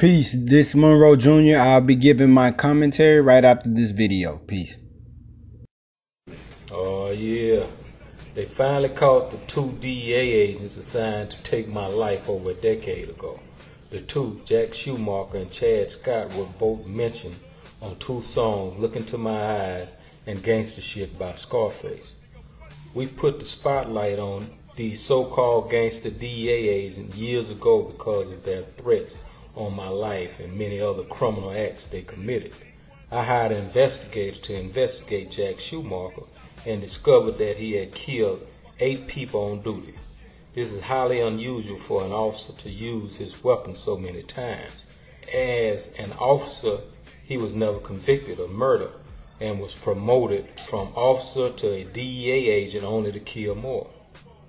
Peace. This Monroe Jr. I'll be giving my commentary right after this video. Peace. Oh yeah. They finally caught the two DEA agents assigned to take my life over a decade ago. The two, Jack Schumacher and Chad Scott, were both mentioned on two songs, Look Into My Eyes and Gangsta Shit by Scarface. We put the spotlight on these so-called Gangsta DEA agents years ago because of their threats on my life and many other criminal acts they committed. I hired an investigator to investigate Jack Schumacher and discovered that he had killed 8 people on duty. This is highly unusual for an officer to use his weapon so many times. As an officer, he was never convicted of murder and was promoted from officer to a DEA agent only to kill more.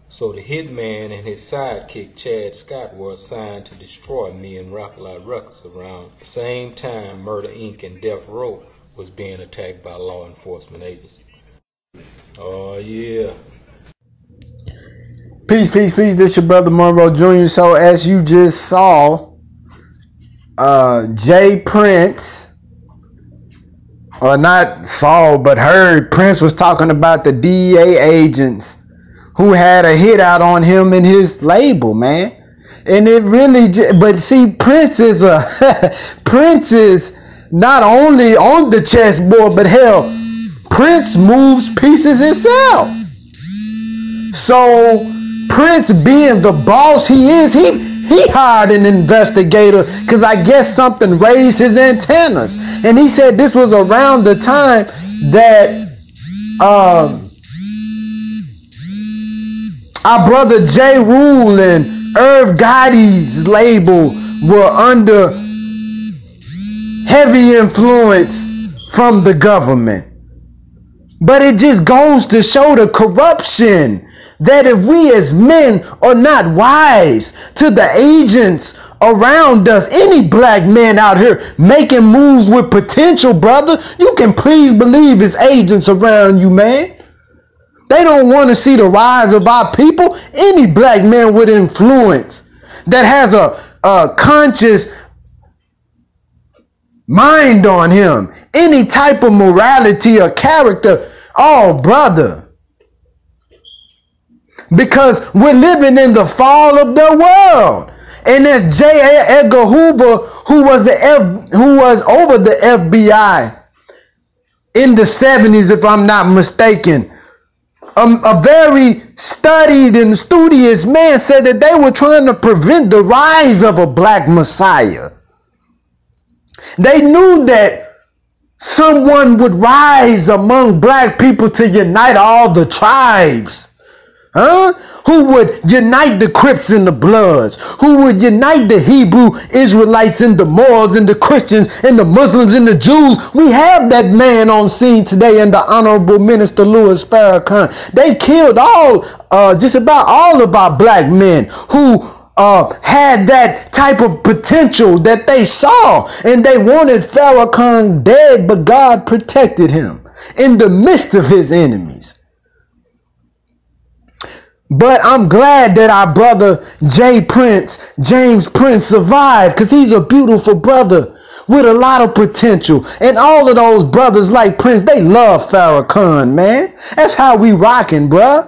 So the hitman and his sidekick, Chad Scott, were assigned to destroy me and Rocklight Records around the same time Murder Inc. and Death Row was being attacked by law enforcement agencies. Oh yeah. Peace, peace, peace. This your brother Monroe Jr. So as you just saw, Jay Prince, or not saw, but heard Prince was talking about the DEA agents who had a hit out on him and his label, man. And it really, but see, Prince is Prince is not only on the chessboard, but hell, Prince moves pieces himself. So Prince, being the boss he is, he hired an investigator because I guess something raised his antennas. And he said this was around the time that our brother J. Rule and Irv Gotti's label were under heavy influence from the government. But it just goes to show the corruption that if we as men are not wise to the agents around us, any black man out here making moves with potential, brother, you can please believe it's agents around you, man. They don't want to see the rise of our people. Any black man with influence that has a conscious mind on him, any type of morality or character, oh, brother. Because we're living in the fall of the world. And that's J. Edgar Hoover, who was over the FBI in the 70s, if I'm not mistaken. A very studied and studious man said that they were trying to prevent the rise of a black messiah. They knew that someone would rise among black people to unite all the tribes. Who would unite the Crips and the Bloods? Who would unite the Hebrew Israelites and the Moors and the Christians and the Muslims and the Jews? We have that man on scene today in the Honorable Minister Louis Farrakhan. They killed just about all of our black men who had that type of potential that they saw, and they wanted Farrakhan dead, but God protected him in the midst of his enemies. But I'm glad that our brother James Prince survived, because he's a beautiful brother with a lot of potential. And all of those brothers like Prince, they love Farrakhan, man. That's how we rocking, bruh.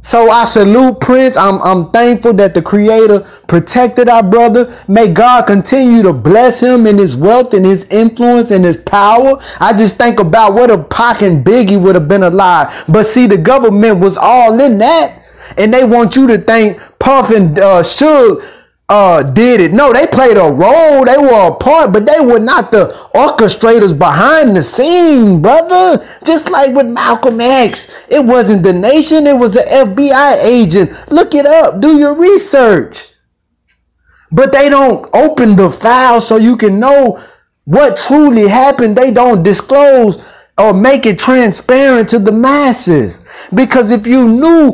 So I salute Prince. I'm thankful that the Creator protected our brother. May God continue to bless him in his wealth and his influence and his power. I just think about what if Pac and Biggie would have been alive. But see, the government was all in that. And they want you to think Puff and Suge did it. No, they played a role. They were a part, but they were not the orchestrators behind the scene, brother. Just like with Malcolm X. It wasn't the nation. It was an FBI agent. Look it up. Do your research. But they don't open the file so you can know what truly happened. They don't disclose or make it transparent to the masses. Because if you knew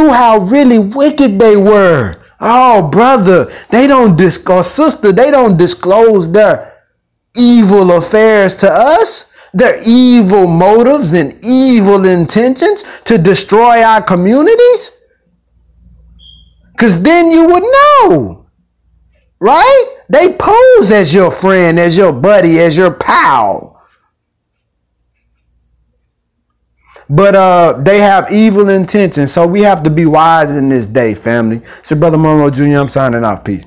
how really wicked they were, oh, brother, they don't disclose, sister, they don't disclose their evil affairs to us, their evil motives and evil intentions to destroy our communities. Because then you would know. Right? They pose as your friend, as your buddy, as your pal. But they have evil intentions. So we have to be wise in this day, family. It's your brother Monroe Jr. I'm signing off. Peace.